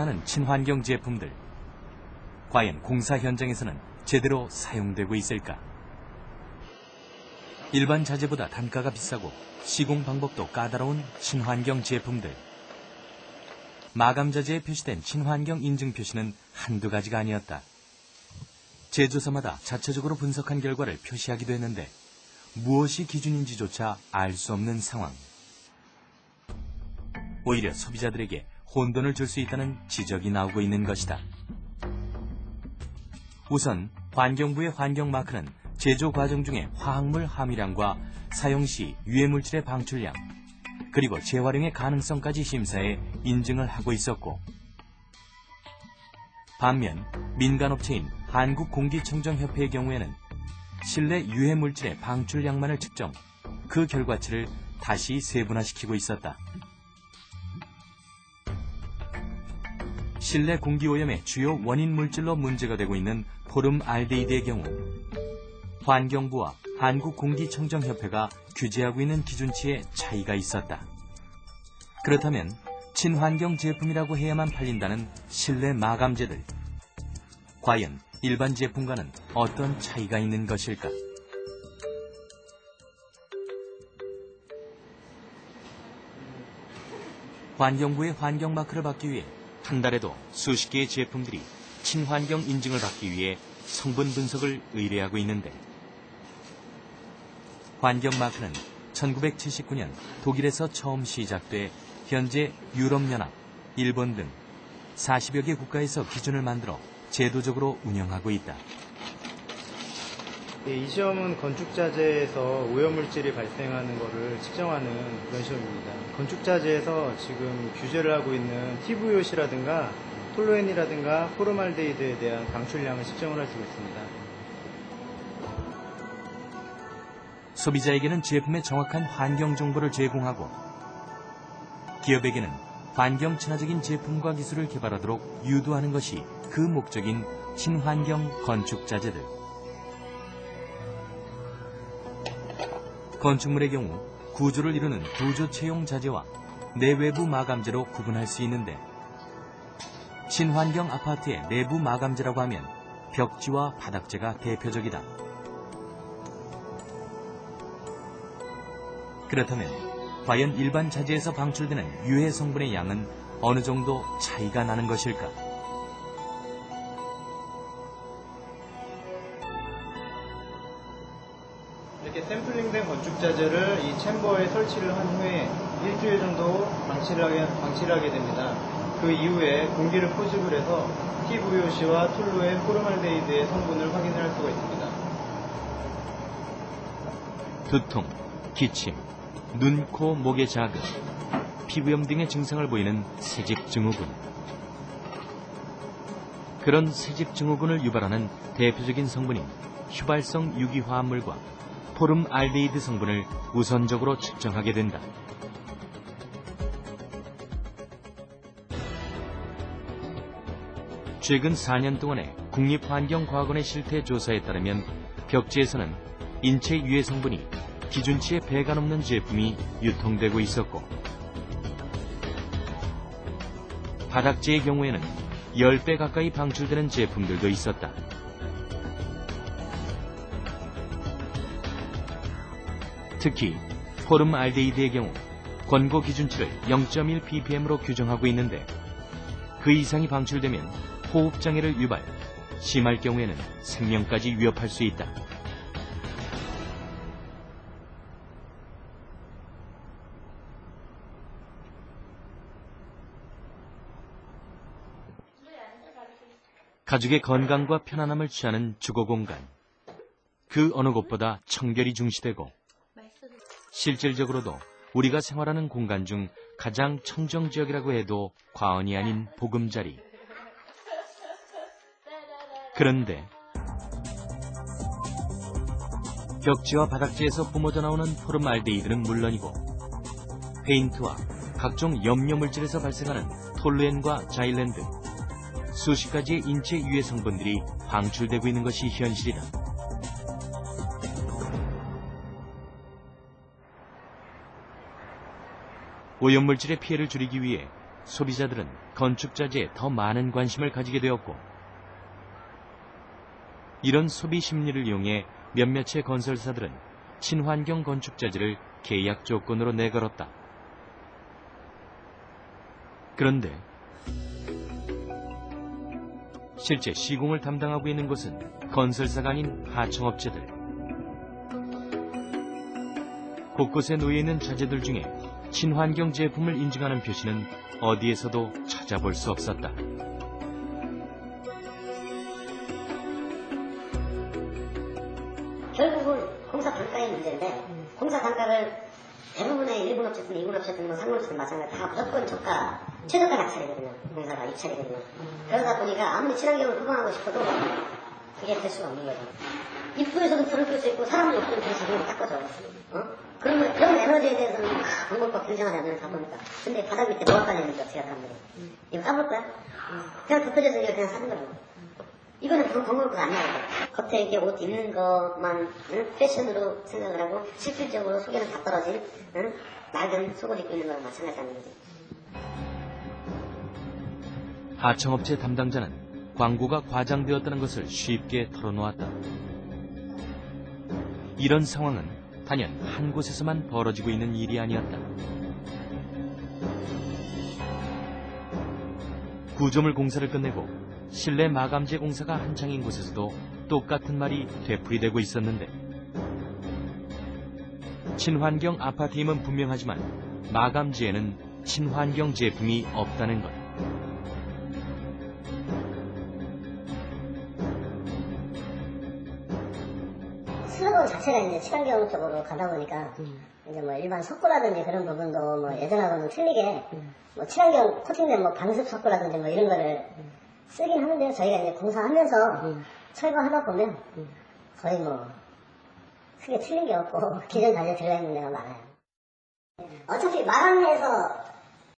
하는 친환경 제품들. 과연 공사 현장에서는 제대로 사용되고 있을까? 일반 자재보다 단가가 비싸고 시공 방법도 까다로운 친환경 제품들. 마감 자재에 표시된 친환경 인증 표시는 한두 가지가 아니었다. 제조사마다 자체적으로 분석한 결과를 표시하기도 했는데 무엇이 기준인지조차 알 수 없는 상황. 오히려 소비자들에게 혼돈을 줄 수 있다는 지적이 나오고 있는 것이다. 우선 환경부의 환경마크는 제조 과정 중에 화학물 함유량과 사용 시 유해물질의 방출량, 그리고 재활용의 가능성까지 심사해 인증을 하고 있었고, 반면 민간업체인 한국공기청정협회의 경우에는 실내 유해물질의 방출량만을 측정, 그 결과치를 다시 세분화시키고 있었다. 실내 공기오염의 주요 원인 물질로 문제가 되고 있는 포름알데히드의 경우 환경부와 한국공기청정협회가 규제하고 있는 기준치에 차이가 있었다. 그렇다면 친환경 제품이라고 해야만 팔린다는 실내 마감재들. 과연 일반 제품과는 어떤 차이가 있는 것일까? 환경부의 환경마크를 받기 위해 한 달에도 수십 개의 제품들이 친환경 인증을 받기 위해 성분 분석을 의뢰하고 있는데, 환경마크는 1979년 독일에서 처음 시작돼 현재 유럽연합, 일본 등 40여 개 국가에서 기준을 만들어 제도적으로 운영하고 있다. 이 시험은 건축자재에서 오염물질이 발생하는 것을 측정하는 그런 시험입니다. 건축자재에서 지금 규제를 하고 있는 TVOC라든가 톨루엔이라든가 포름알데히드에 대한 방출량을 측정을 할 수가 있습니다. 소비자에게는 제품의 정확한 환경 정보를 제공하고, 기업에게는 환경 친화적인 제품과 기술을 개발하도록 유도하는 것이 그 목적인 친환경 건축자재들. 건축물의 경우 구조를 이루는 구조체용 자재와 내외부 마감재로 구분할 수 있는데, 친환경 아파트의 내부 마감재라고 하면 벽지와 바닥재가 대표적이다. 그렇다면 과연 일반 자재에서 방출되는 유해 성분의 양은 어느 정도 차이가 나는 것일까? 이렇게 샘플링된 건축자재를 이 챔버에 설치를 한 후에 일주일 정도 방치를 하게 됩니다. 그 이후에 공기를 포집을 해서 TVOC와 툴루엔, 포름알데히드의 성분을 확인할 수가 있습니다. 두통, 기침, 눈, 코, 목의 자극, 피부염 등의 증상을 보이는 새집증후군. 그런 새집증후군을 유발하는 대표적인 성분인 휘발성 유기화합물과 포름알데히드 성분을 우선적으로 측정하게 된다. 최근 4년 동안의 국립환경과학원의 실태 조사에 따르면 벽지에서는 인체 유해 성분이 기준치의 배가 넘는 제품이 유통되고 있었고, 바닥재의 경우에는 10배 가까이 방출되는 제품들도 있었다. 특히 포름알데히드의 경우 권고 기준치를 0.1 ppm으로 규정하고 있는데, 그 이상이 방출되면 호흡장애를 유발, 심할 경우에는 생명까지 위협할 수 있다. 가족의 건강과 편안함을 취하는 주거공간. 그 어느 곳보다 청결이 중시되고, 실질적으로도 우리가 생활하는 공간 중 가장 청정지역이라고 해도 과언이 아닌 보금자리. 그런데 벽지와 바닥재에서 뿜어져 나오는 포름알데히드는 물론이고, 페인트와 각종 염료물질에서 발생하는 톨루엔과 자일렌 등 수십 가지의 인체 유해 성분들이 방출되고 있는 것이 현실이다. 오염물질의 피해를 줄이기 위해 소비자들은 건축자재에 더 많은 관심을 가지게 되었고, 이런 소비 심리를 이용해 몇몇의 건설사들은 친환경 건축자재를 계약 조건으로 내걸었다. 그런데 실제 시공을 담당하고 있는 곳은 건설사가 아닌 하청업체들. 곳곳에 놓여있는 자재들 중에 친환경 제품을 인증하는 표시는 어디에서도 찾아볼 수 없었다. 결국은 공사 단가의 문제인데 공사 단가를 대부분의 1군 업체든 2군 업체든 뭐 3군 업체든 마찬가지로 다 무조건 저가, 최저가 낙찰이거든요. 공사가 입찰이거든요. 그러다 보니까 아무리 친환경을 표방하고 싶어도 그게 될 수가 없는 거죠. 입구에서도 불을 끌 수 있고 사람을 없으면 그 자기를 닦아줘요. 그런 에너지에 대해서는 방법과 굉장하지 않는 다 보니까. 근데 바닥 밑에 뭐가 깔려있니까 제가 사람들이. 이거 까볼 거야? 그냥 덮여져서 이거 그냥 사는 거죠. 이거는 방법과 안 나와요. 겉에 이렇게 옷 입는 것만 패션으로 생각을 하고 실질적으로 속에는 다 떨어진 낡은 속옷 입고 있는 거랑 마찬가지라는 거지. 하청업체 담당자는 광고가 과장되었다는 것을 쉽게 털어놓았다. 이런 상황은 단연 한 곳에서만 벌어지고 있는 일이 아니었다. 구조물 공사를 끝내고 실내 마감재 공사가 한창인 곳에서도 똑같은 말이 되풀이되고 있었는데, 친환경 아파트임은 분명하지만 마감재에는 친환경 제품이 없다는 것. 슬로건 자체가 이제 친환경 쪽으로 가다 보니까 이제 뭐 일반 석고라든지 그런 부분도 뭐 예전하고는 틀리게 뭐 친환경 코팅된 뭐 방습 석고라든지 뭐 이런 거를 쓰긴 하는데요. 저희가 이제 공사하면서 철거하다 보면 거의 뭐 크게 틀린 게 없고 기존 단위에 들어가 있는 데가 많아요. 어차피 마감해서